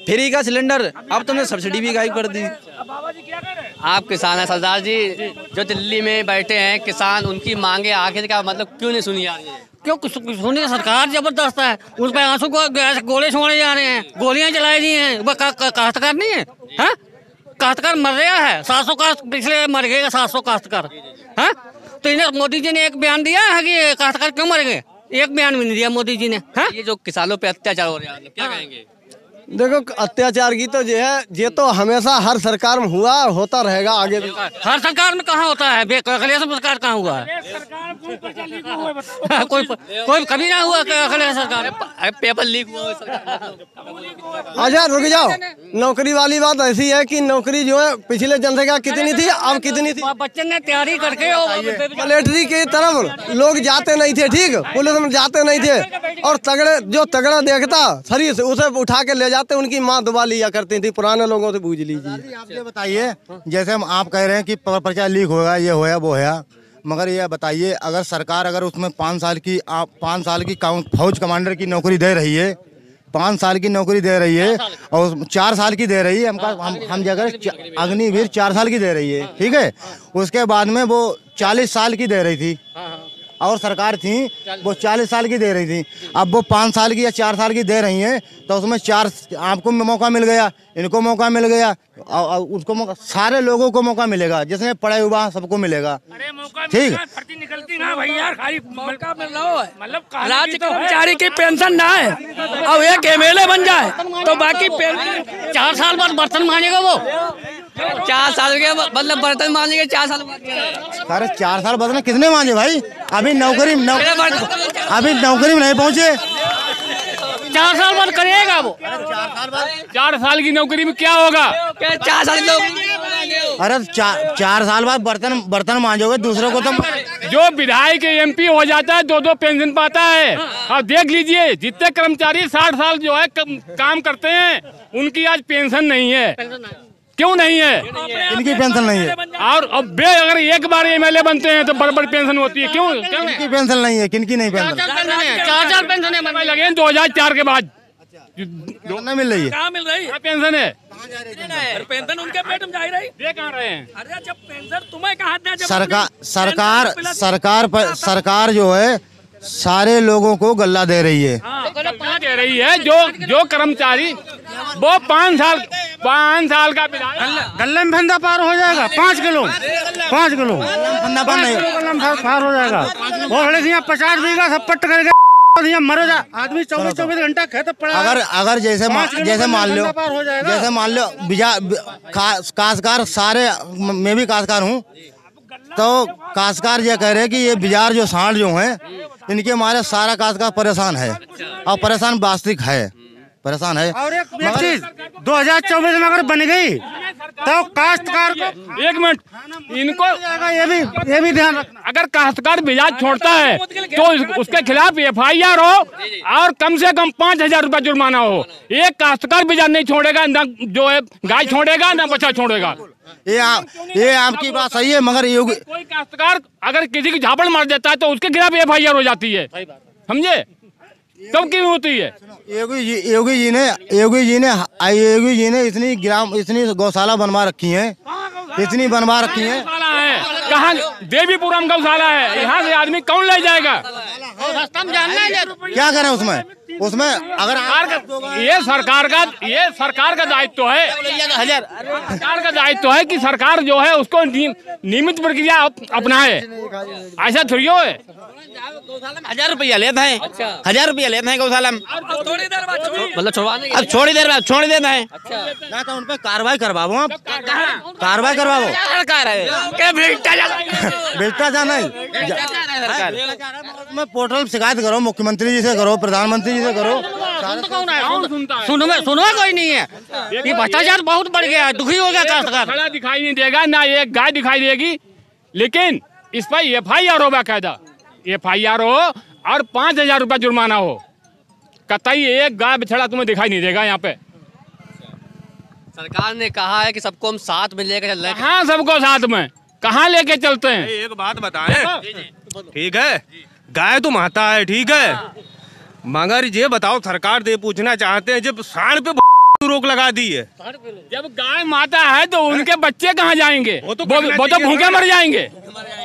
फ्री का सिलेंडर, अब तुमने सब्सिडी भी गायब कर दी।
आप किसान हैं सरदार जी, जो दिल्ली में बैठे हैं किसान, उनकी मांगे आखिर का मतलब क्यों नहीं सुनी जा रही है?
क्यों सुनिए, सरकार जबरदस्त है, उस पर आंसू को गोले छोड़े जा रहे हैं, गोलियां चलाई दी हैं। वो काश्तकार नहीं है, हाँ? काश्तकार मर रहा है, 700 काश्त पिछले मर गए 700 काश्तकार, हाँ? तो इन्हें मोदी जी ने एक बयान दिया है कि काश्तकार क्यों मर गए? एक बयान भी नहीं दिया मोदी जी ने, हाँ?
ये जो किसानों पे अत्याचार हो रहा है क्या कहेंगे?
देखो अत्याचार की तो ये तो हमेशा हर सरकार में हुआ और होता रहेगा आगे भी।
हर सरकार में कहाँ होता है? अखिलेश सरकार कहाँ हुआ है? कोई कभी ना हुआ अखिलेश सरकार
पेपर लीक हुआ।
अच्छा रुक जाओ, नौकरी वाली बात ऐसी है कि नौकरी जो है पिछले जनसंख्या कितनी थी, अब कितनी थी?
बच्चे ने तैयारी करके
मिलिट्री की तरफ लोग जाते नहीं थे, ठीक, पुलिस में जाते नहीं थे, और तगड़ा देखता शरीर से उसे उठा के ले जाते, उनकी माँ दबा लिया करती थी। पुराने लोगों से पूछ लीजिए।
आप ये बताइए, जैसे हम आप कह रहे हैं कि पर्चा लीक होगा, ये होया वो है, मगर ये बताइए अगर सरकार अगर उसमें 5 साल की फौज कमांडर की नौकरी दे रही है, 5 साल की नौकरी दे रही है और 4 साल की दे रही है, हम जगह अग्निवीर 4 साल की दे रही है, ठीक है, उसके बाद में वो 40 साल की दे रही थी और सरकार थी वो 40 साल की दे रही थी। अब वो 5 साल की या 4 साल की दे रही हैं, तो उसमें 4 आपको मौका मिल गया, इनको मौका मिल गया, और उसको मौका, सारे लोगों को मौका मिलेगा, जिसने पढ़े हुआ सबको मिलेगा, ठीक।
भर्ती निकलती ना भाई यार, खाली मौका मिल रहा है, मतलब राज्य कर्मचारी की पेंशन ना है, अब एक MLA बन जाए तो बाकी पेंशन
4 साल बाद बर्तन मांगेगा वो।
4 साल के मतलब बर्तन मांगेंगे 4 साल बाद?
अरे 4 साल बर्तन कितने मांगे भाई? अभी नौकरी में नहीं पहुँचे।
4 साल बाद करेगा वो।
4 साल की नौकरी में क्या होगा?
4 साल
अरे 4 साल बाद बर्तन मांजोगे दूसरों को, तो
जो विधायक MP हो जाता है 2-2 पेंशन पाता है। अब देख लीजिए जितने कर्मचारी 60 साल जो है काम करते हैं, उनकी आज पेंशन नहीं है। क्यों नहीं है?
इनकी पेंशन नहीं है।
और अब अगर एक बार MLA बनते हैं तो बड़ी पेंशन होती है। क्यों?
इनकी पेंशन नहीं है, किनकी नहीं पेंशन?
4 पेंशन
लगे 2004 के बाद
नहीं मिल रही है।
कहाँ मिल रही है
पेंशन? है
पेंशन उनके पेट में जा रही,
दे कहाँ रहे हैं?
अरे जब पेंशन तुम्हें कहाँ दे?
सरकार जो है सारे लोगों को गल्ला दे रही है।
दे रही है जो कर्मचारी वो 5 साल का
गल्ले में फंदा पार हो जाएगा 5 किलो
फंदा पार नहीं
पार हो जाएगा। वो 50 बीघा सब पट्ट करके मरो जा आदमी 24 घंटा खेत पड़ा।
अगर जैसे मान लो काश्तकार, सारे मैं भी काश्तकार हूँ, तो काश्तकार ये कह रहे हैं कि ये बाजार जो सांड जो हैं, इनके मारे सारा काश्तकार परेशान है, और परेशान वास्तविक है, परेशान है।
और एक चीज 2024 में अगर बन गई तो काश्तकार को
1 मिनट इनको
ये भी ध्यान रखना,
अगर काश्तकार बाजार छोड़ता है तो उसके खिलाफ FIR हो और कम से कम 5,000 रुपया जुर्माना हो। एक काश्तकार बाजार नहीं छोड़ेगा, ना जो है गाय छोड़ेगा ना बच्चा छोड़ेगा।
ये आपकी बात सही है, मगर
कोई काश्तकार अगर किसी की झापड़ मार देता है तो उसके खिलाफ FIR हो जाती है, समझे? तब क्यों होती है?
योगी जी ने इतनी गौशाला बनवा रखी है, इतनी बनवा रखी है।
कहाँ? देवीपुरम गौशाला है, यहाँ से आदमी कौन ले जाएगा?
क्या करें उसमें अगर
ये सरकार का दायित्व है, सरकार का दायित्व है कि सरकार जो है उसको नियमित प्रक्रिया अपनाए। ऐसा थोड़ी है
1000 रुपया लेते हैं, 1000 रुपया लेते हैं गौशाला में,
मतलब छुड़वाने
अब थोड़ी देर बाद छोड़ देते हैं।
ना तो उन पे कार्रवाई करवाओ, आप कार्रवाई करवाओ।
सरकार है क्या
भ्रष्टाचार नहीं, मैं पोर्टल शिकायत करो, मुख्यमंत्री जी से करो, प्रधानमंत्री जी से करो।
सुनो कोई नहीं है, ये भ्रष्टाचार बहुत बढ़ गया है, दुखी हो गया काश्तकार।
खड़ा दिखाई नहीं देगा, ना एक गाय दिखाई देगी, लेकिन इस पर FIR हो, बाकायदा FIR हो और 5,000 रुपया जुर्माना हो। कतई एक गाय बछड़ा तुम्हें दिखाई नहीं देगा यहाँ पे।
सरकार ने कहा है कि सबको हम साथ में लेकर चल रहे हैं।
हाँ, सबको साथ में कहाँ लेके चलते हैं?
एक बात बताएं, ठीक है, गाय तो माता है, ठीक है, मगर ये बताओ, सरकार से पूछना चाहते हैं, जब सांड पे रोक लगा दी है।
जब गाय माता है तो उनके बच्चे कहाँ जाएंगे? वो तो भूखे मर जाएंगे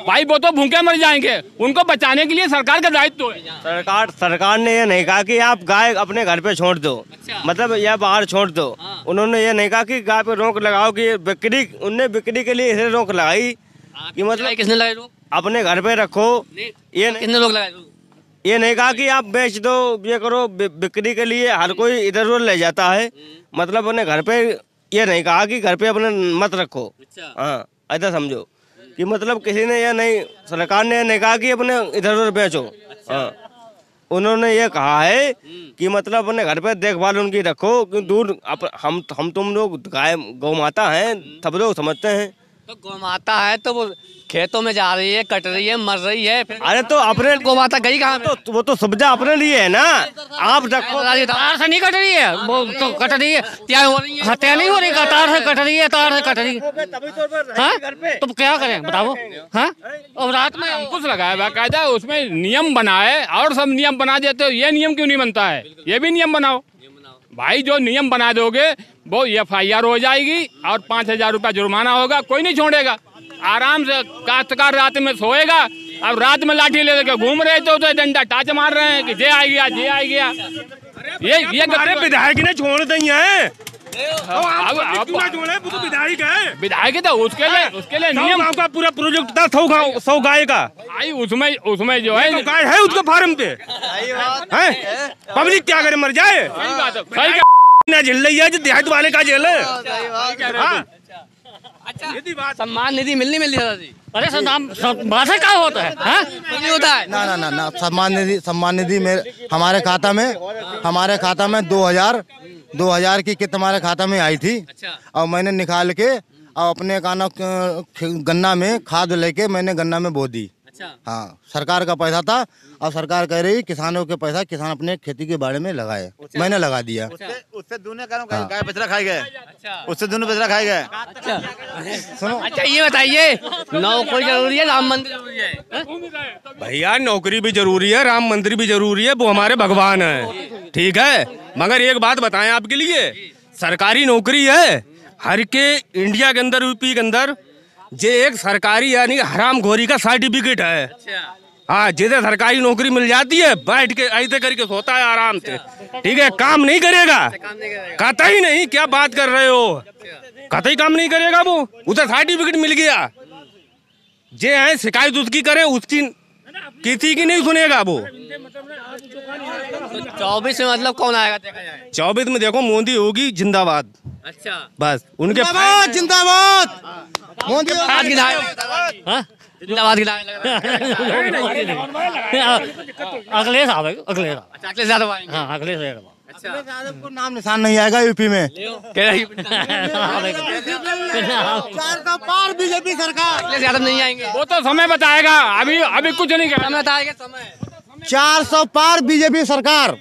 भाई, वो तो भूखे मर जाएंगे। उनको बचाने के लिए सरकार का दायित्व है।
सरकार ने ये नहीं कहा कि आप गाय अपने घर पे छोड़ दो, मतलब या बाहर छोड़ दो। उन्होंने ये नहीं कहा कि गाय पे रोक लगाओ कि बिक्री, उनने बिक्री के लिए इसे रोक लगाई कि मतलब
किसने लगाई रोक?
अपने घर पे रखो। ये
किसने रोक लगाई?
ये नहीं कहा कि आप बेच दो, ये करो। बिक्री के लिए हर कोई इधर उधर ले जाता है, मतलब अपने घर पे ये नहीं कहा कि घर पे अपने मत रखो। हाँ, ऐसा समझो कि मतलब किसी ने ये नहीं, सरकार ने नहीं कहा कि अपने इधर उधर बेचो। हाँ, उन्होंने ये कहा है कि मतलब अपने घर पे देखभाल उनकी रखो कि दूर हम तुम लोग गाय गौ माता हैं, सब लोग समझते हैं।
तो गौ माता है तो वो खेतों में जा रही है, कट रही है, मर रही है,
अरे तो अपने
गौ माता गई कहाँ?
तो वो तो सुविधा अपने लिए है ना। आप रखो,
तार से नहीं कट रही है, वो तो कट रही है। क्या हो रही है? हत्या नहीं हो रही, तार से कट रही है, तार से कट रही है। हाँ, तो क्या करें बताओ? हाँ, और रात में
अंकुश लगाया बाकायदा, उसमें नियम बनाए और सब नियम बना देते हो। ये नियम क्यों नहीं बनता है? ये भी नियम बनाओ भाई। जो नियम बना दोगे वो FIR हो जाएगी और 5,000 रुपया जुर्माना होगा, कोई नहीं छोड़ेगा। आराम से काश्तकार रात में सोएगा। अब रात में लाठी ले लेके घूम रहे तो डंडा टाच मार रहे हैं कि जे आ गया, जे आ गया। ये
विधायक ने छोड़ दी है।
अब
विधायक है,
विधायक तो उसके लिए नियम
का पूरा प्रोजेक्ट था 100 गाय का।
आई उसमें जो है
गाय है उसके फार्म पे, पब्लिक क्या करे, मर जाए।
सही
ना झेल रही है, देहात वाले का जेल है।
अच्छा, सम्मान निधि मिलनी दादाजी?
अरे बात क्या होता है? हाँ?
नहीं होता है
ना। सम्मान निधि हमारे खाता में 2000 की कित हमारे खाता में आई थी। और मैंने निकाल के और अपने गन्ना में खाद लेके मैंने गन्ना में बो दी। हाँ, सरकार का पैसा था और सरकार कह रही किसानों के पैसा किसान अपने खेती के बारे में लगाए। मैंने लगा दिया।
उससे दोनों गाय बछड़ा खाए गए। उससे दोनों बछड़ा खाए गए।
सुनो, अच्छा ये बताइए, नौकरी जरूरी है, राम मंदिर जरूरी है?
भैया नौकरी भी जरूरी है, राम मंदिर भी जरूरी है, वो हमारे भगवान है, ठीक है। मगर एक बात बताएं आपके लिए, सरकारी नौकरी है हर के इंडिया के अंदर, यूपी के अंदर, जे एक सरकारी यानी हरामखोरी का सर्टिफिकेट है। हाँ, जिसे सरकारी नौकरी मिल जाती है, बैठ के ऐसे करके सोता है आराम से, ठीक है, काम नहीं करेगा, कतई नहीं। क्या बात कर रहे हो? कतई काम नहीं करेगा वो, उसे सर्टिफिकेट मिल गया। जे है शिकायत उसकी करे, उसकी किसी की नहीं सुनेगा वो।
24 में मतलब कौन आएगा देखा जाए?
24 में देखो मोदी होगी जिंदाबाद।
अच्छा,
बस उनके
जिंदाबाद मोदी
जिंदाबाद
अगले साल
अगले साल
हाँ, अगले साल।
को नाम निशान नहीं आएगा यूपी में।
400 पार बीजेपी सरकार।
ज्यादा नहीं आएंगे,
वो तो समय बताएगा। अभी कुछ नहीं कहना।
बताएगा समय।
400 पार बीजेपी सरकार।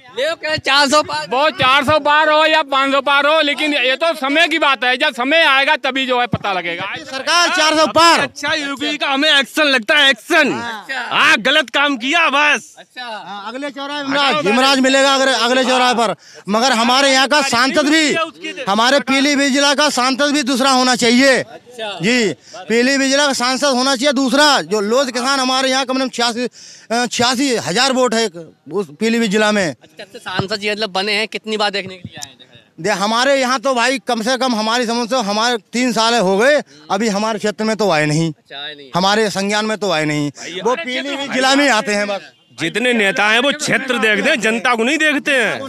400 पार,
वो 400 पार हो या 500 पार हो, लेकिन ये तो समय की बात है। जब समय आएगा तभी जो है पता लगेगा।
सरकार 400 पार।
अच्छा, यूपी का हमें एक्शन लगता है, एक्शन। हाँ, गलत काम किया बस।
अगले चौराहे हिमराज मिलेगा अगले चौराहे पर। मगर हमारे यहाँ का सांसद भी, हमारे पीलीभीत जिला का सांसद भी दूसरा होना चाहिए जी। पीलीभीत जिला का सांसद होना चाहिए दूसरा। जो लोध किसान हमारे यहाँ कम से कम 86,000 वोट है उस पीलीभीत जिला में।
अच्छा, सांसद जी मतलब बने हैं, कितनी बार देखने के लिए आए?
हमारे यहाँ तो भाई कम से कम हमारी समझ से हमारे 3 साल हो गए, अभी हमारे क्षेत्र में तो आए नहीं, हमारे संज्ञान में तो आए नहीं। वो पीलीभीत जिला में आते हैं बस।
जितने नेता हैं वो क्षेत्र देखते हैं, जनता को नहीं देखते हैं।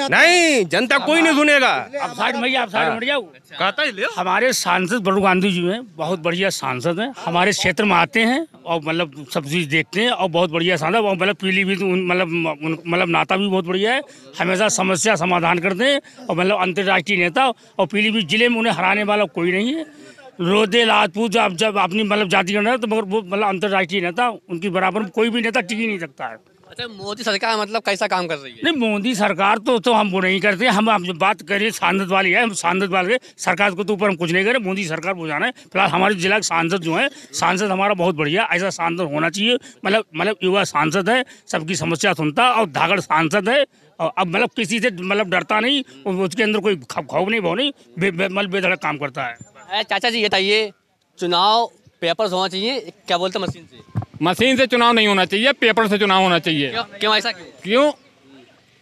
नहीं, जनता कोई नहीं सुनेगा।
आप साइड में हट जाओ।
कहता ही ले।
हमारे सांसद बड़ू गांधी जी हैं, बहुत बढ़िया सांसद हैं। हमारे क्षेत्र में आते हैं और मतलब सब चीज देखते हैं और बहुत बढ़िया सांसद। और मतलब पीलीभीत मतलब नाता भी बहुत बढ़िया है, हमेशा समस्या समाधान करते हैं। और मतलब अंतर्राष्ट्रीय नेता, और पीलीभीत जिले में उन्हें हराने वाला कोई नहीं है। रोदे राजपूत जब अपनी मतलब जाति का नेता, तो मगर वो मतलब अंतर्राष्ट्रीय नेता, उनकी बराबर कोई भी नेता टिक ही नहीं सकता है।
अच्छा, मोदी सरकार मतलब कैसा काम कर रही है?
नहीं, मोदी सरकार तो हम वो नहीं करते। हम जो बात करें सांसद वाली है, हम सांसद वाले सरकार को तो ऊपर हम कुछ नहीं करें, मोदी सरकार को जाना है। फिलहाल हमारे जिला के सांसद जो है, सांसद हमारा बहुत बढ़िया, ऐसा सांसद होना चाहिए। मतलब युवा सांसद है, सबकी समस्या सुनता और धागड़ सांसद है। और अब मतलब किसी से मतलब डरता नहीं, उसके अंदर कोई खौफ नहीं, भाव नहीं, मतलब बेधड़क काम करता है।
चाचा जी बताइए, चुनाव पेपर होना चाहिए, क्या बोलते मशीन से?
मशीन से चुनाव नहीं होना चाहिए, पेपर से चुनाव होना चाहिए।
क्यों ऐसा
क्यों?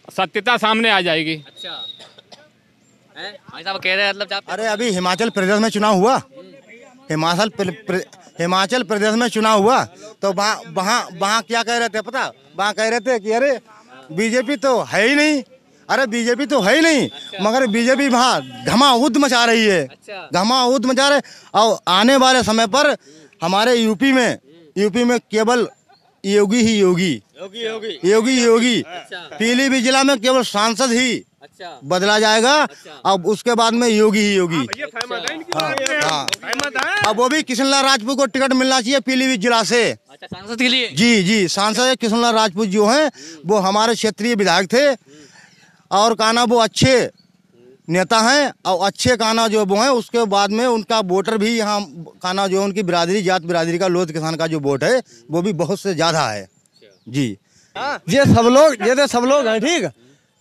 सत्यता सामने आ जाएगी।
अच्छा, भाई साहब कह रहे हैं मतलब
अरे अभी हिमाचल प्रदेश में चुनाव हुआ, हिमाचल प्रदेश में चुनाव हुआ तो वहाँ क्या कह रहे थे पता? वहाँ कह रहे थे कि अरे बीजेपी तो है ही नहीं, अरे बीजेपी तो है ही नहीं। मगर बीजेपी वहाँ घमाउद मचा रही है, घमाउद मचा रहे। और आने वाले समय पर हमारे यूपी में केवल योगी ही योगी। पीलीभीत जिला में केवल सांसद ही बदला जाएगा। अब उसके बाद में योगी ही योगी। अब वो भी किशनलाल राजपूत को टिकट मिलना चाहिए पीलीभीत जिला से।
सांसद के लिए?
जी, सांसद किशनलाल राजपूत जो हैं वो हमारे क्षेत्रीय विधायक थे और काना वो अच्छे नेता हैं और अच्छे काना जो वो हैं। उसके बाद में उनका वोटर भी यहाँ काना जो उनकी बिरादरी, जात बिरादरी का, लोध किसान का जो वोट है वो भी बहुत से ज़्यादा है जी।
ये सब लोग हैं ठीक।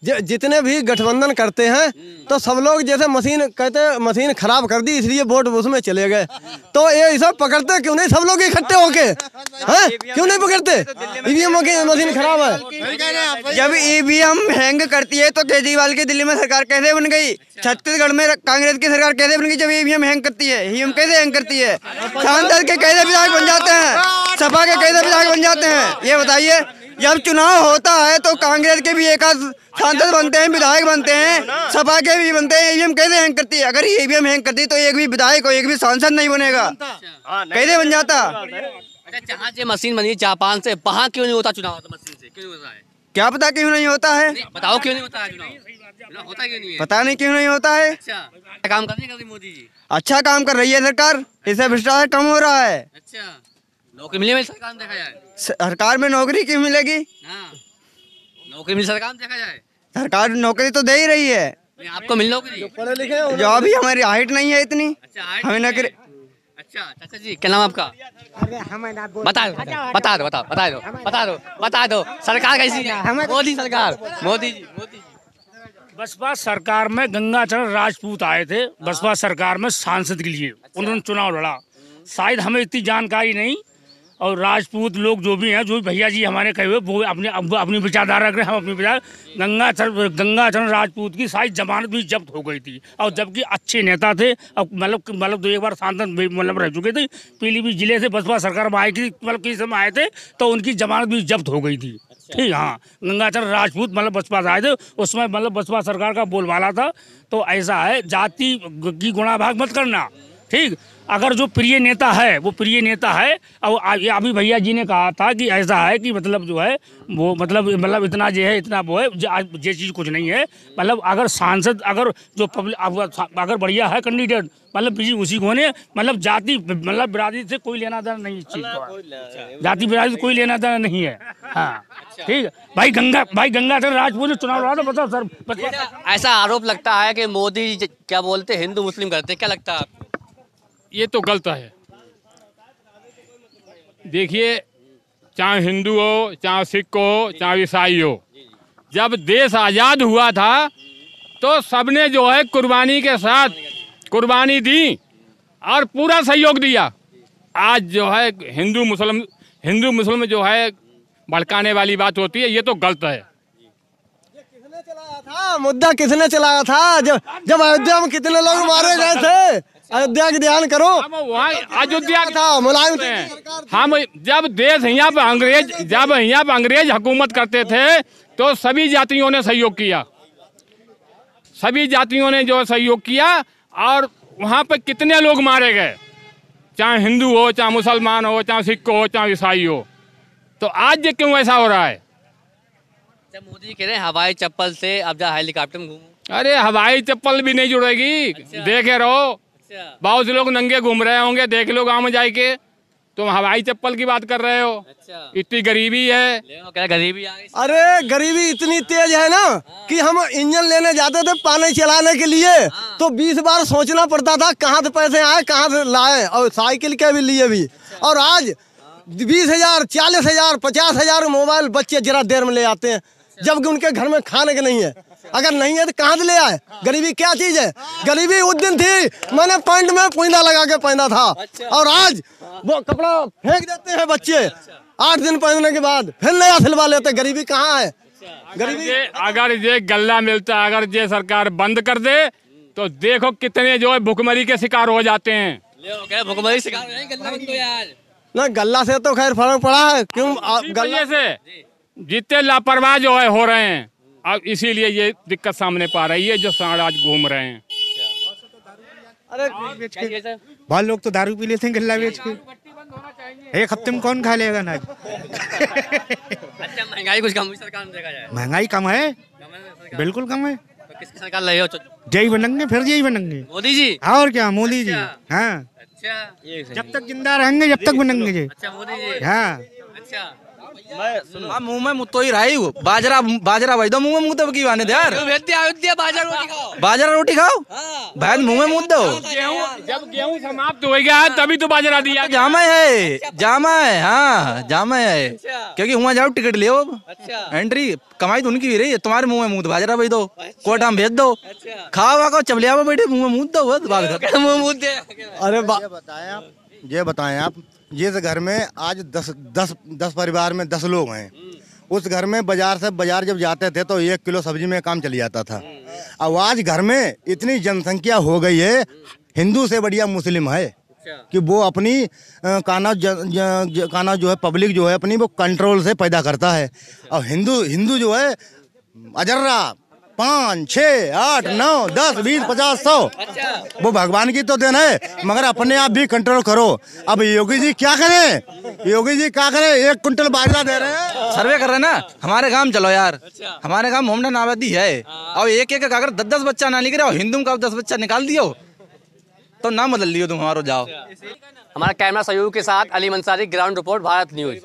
जितने भी गठबंधन करते हैं तो सब लोग जैसे मशीन खराब कर दी इसलिए वोट उसमें चले गए। तो ये सब पकड़ते क्यों नहीं? सब लोग इकट्ठे होके हैं क्यों नहीं पकड़ते? ईवीएम की मशीन खराब है।
जब ईवीएम हैंग करती है तो केजरीवाल की दिल्ली में सरकार कैसे बन गई? छत्तीसगढ़ में कांग्रेस की सरकार कैसे बन गई जब ईवीएम हैंग करती है? ईवीएम कैसे हैंग करती है? सांसद के कैसे विधायक बन जाते हैं? सपा के कैसे विधायक बन जाते हैं? ये बताइए। जब चुनाव होता है तो कांग्रेस के भी एक सांसद बनते हैं, विधायक बनते हैं, सपा के भी बनते हैं। ईवीएम कैसे हैंग करती है? अगर ईवीएम हैंग करती तो एक भी विधायक और एक भी सांसद नहीं बनेगा, कैसे बन जाता?
अच्छा, जहाँ से मशीन बनी जापान से, वहाँ क्यों नहीं होता चुनाव? तो मशीन से क्यों नहीं होता है?
क्या पता क्यों नहीं होता है?
बताओ क्यों नहीं होता है चुनाव? होता क्यों नहीं है?
पता नहीं क्यों नहीं होता है।
अच्छा, काम कर रही मोदी जी?
अच्छा काम कर रही है सरकार, इससे भ्रष्टाचार कम हो रहा है।
अच्छा, नौकरी मिली सरकार में देखा जाए?
सरकार में नौकरी क्यों मिलेगी?
नौकरी मिली सरकार में देखा जाए?
सरकार नौकरी तो दे ही रही है।
आपको मिल नौकरी?
जो अभी हमारी हाइट नहीं है इतनी, हमें नौकरी।
अच्छा, चाचा जी क्या नाम आपका? बता दो सरकार कैसी है? मोदी सरकार। मोदी जी।
बसपा सरकार में गंगाचरण राजपूत आए थे, बसपा सरकार में सांसद के लिए उन्होंने चुनाव लड़ा। शायद हमें इतनी जानकारी नहीं, और राजपूत लोग जो भी हैं, जो भैया जी हमारे कहे हुए, वो अपनी विचारधारा रख रहे हैं, हम अपनी विचार। गंगाचरण राजपूत की शायद जमानत भी जब्त हो गई थी, और जबकि अच्छे नेता थे, और मतलब एक बार सांसद मतलब रह चुके थे। पीलीभीत जिले से बसपा सरकार में आए थी, मतलब किसी समय आए थे तो उनकी जमानत भी जब्त हो गई थी। ठीक, हाँ, गंगाचरण राजपूत मतलब बसपा से आए थे, उसमें मतलब बसपा सरकार का बोलबाला था। तो ऐसा है, जाति की गुणा भाग मत करना। ठीक, अगर जो प्रिय नेता है वो प्रिय नेता है। और अभी भैया जी ने कहा था कि ऐसा है कि मतलब जो है वो मतलब इतना जो है, इतना वो है, ये चीज़ कुछ नहीं है। मतलब अगर सांसद, अगर जो पब्लिक अगर बढ़िया है कैंडिडेट, मतलब उसी को ने, मतलब जाति मतलब बिरादरी से कोई लेना देना नहीं, इस चीज़ को जाति बिरादरी से कोई लेना देना नहीं है। हाँ ठीक है भाई। गंगाधर राजपूत ने चुनाव लड़ा था, बताओ सर।
ऐसा आरोप लगता है कि मोदी क्या बोलते हिंदू मुस्लिम करते, क्या लगता है आपको?
ये तो गलत है। देखिए, चाहे हिंदू हो, चाहे सिख हो, चाहे ईसाई हो, जब देश आज़ाद हुआ था तो सबने जो है कुर्बानी के साथ कुर्बानी दी और पूरा सहयोग दिया। आज जो है हिंदू मुस्लिम जो है भड़काने वाली बात होती है, ये तो गलत है।
मुद्दा किसने चलाया था? जब अयोध्या में कितने लोग मारे गए थे? अयोध्या की ध्यान करो।
वहाँ अयोध्या था मुलायम थे। हम जब देश यहाँ पे अंग्रेज हुकूमत करते थे तो सभी जातियों ने सहयोग किया, सभी जातियों ने जो सहयोग किया, और वहाँ पे कितने लोग मारे गए, चाहे हिंदू हो, चाहे मुसलमान हो, चाहे सिख हो, चाहे ईसाई हो। तो आज ये क्यों ऐसा हो रहा है?
जब मोदी कह रहे हैं हवाई चप्पल से अब जा हेलीकॉप्टर में घूमो।
अरे हवाई चप्पल भी नहीं जुड़ेगी। अच्छा। देखे रहो, बहुत से लोग नंगे घूम रहे होंगे, देख लो गाँव में जाके। तुम हवाई चप्पल की बात कर रहे हो। इतनी गरीबी है।
क्या गरीबी आ गई?
अरे गरीबी इतनी तेज है ना कि हम इंजन लेने जाते थे पानी चलाने के लिए तो 20 बार सोचना पड़ता था कहाँ से पैसे आए कहाँ से लाए, और साइकिल के भी लिए भी। और आज 20,000 40,000 50,000 मोबाइल बच्चे जरा देर में ले आते हैं, जबकि उनके घर में खाने के नहीं है। अगर नहीं है तो कहाँ से ले आए? गरीबी क्या चीज है? गरीबी उस दिन थी मैंने पैंट में पुइंदा लगा के पहना था, और आज वो कपड़ा फेंक देते हैं बच्चे 8 दिन पहनने के बाद फिर नया सिलवा लेते। गरीबी कहाँ है? गरीबी
अगर ये गल्ला मिलता, अगर ये सरकार बंद कर दे तो देखो कितने जो है भुखमरी के शिकार हो जाते हैं।
भुखमरी शिकार नहीं, गल्ला बंद हो यार।
ना गल्ला से तो खैर फर्क पड़ा है, क्यों
गल्ला से जितने लापरवाह जो है हो रहे हैं, अब इसीलिए ये दिक्कत सामने पा रही है जो साढ़ आज घूम रहे हैं।
अरे
बहुत लोग तो दारू पी लेते हैं गल्ला बेच के, एक हफ्ते में कौन खा लेगा ना।
अच्छा महंगाई कुछ कम हुई सरकार ने, देखा जाए
महंगाई कम है, बिल्कुल कम है।
तो किसकी सरकार लाई हो?
जय बनेंगे, फिर जय बनेंगे
मोदी जी।
और क्या मोदी जी। हाँ जब तक जिंदा रहेंगे जब तक बनेंगे जी।
अच्छा मोदी जी।
हाँ
अच्छा
मुंह में मुँह तो ही रही हूँ, बाजरा भाई दो मुंह में मुँह तो की वाने दे यार। बाजरा रोटी खाओ भाई, मुंह में मुँह दो।
जब गेहूं समाप्त हो गया तभी तो बाजरा दिया।
जामा है, जामा है, हाँ जामा है, क्योंकि वहाँ जाओ टिकट ले एंट्री, कमाई तो उनकी भी रही है। तुम्हारे मुंह में मुँह बाजरा भाई दो, कोटा में भेज दो, खाओ वाको चबलिया बैठे मुंह में मुँह दो, मुँह मुँह दे।
अरे ये बताएं आप, जिस घर में आज 10 परिवार में 10 लोग हैं, उस घर में बाजार जब जाते थे तो 1 किलो सब्जी में काम चली जाता था। अब आज घर में इतनी जनसंख्या हो गई है, हिंदू से बढ़िया मुस्लिम है कि वो अपनी खाना जो है पब्लिक जो है अपनी वो कंट्रोल से पैदा करता है। और हिंदू जो है अजर्रा 5, 6, 8, 9, 10, 20, 50, 100 वो भगवान की तो देन है, मगर अपने आप भी कंट्रोल करो। अब योगी जी क्या करें? 1 कुंटल बाजरा दे रहे हैं।
सर्वे कर रहे हैं ना, हमारे गांव चलो यार। हमारे गांव मोमडन आबादी है, और एक अगर 10 बच्चा ना निकले, हिंदू का 10 बच्चा निकाल दियो तो नाम बदल लियो तुम हमारो, जाओ।
हमारा कैमरा सहयोग के साथ Ali Mansari, ground report, Bharat news.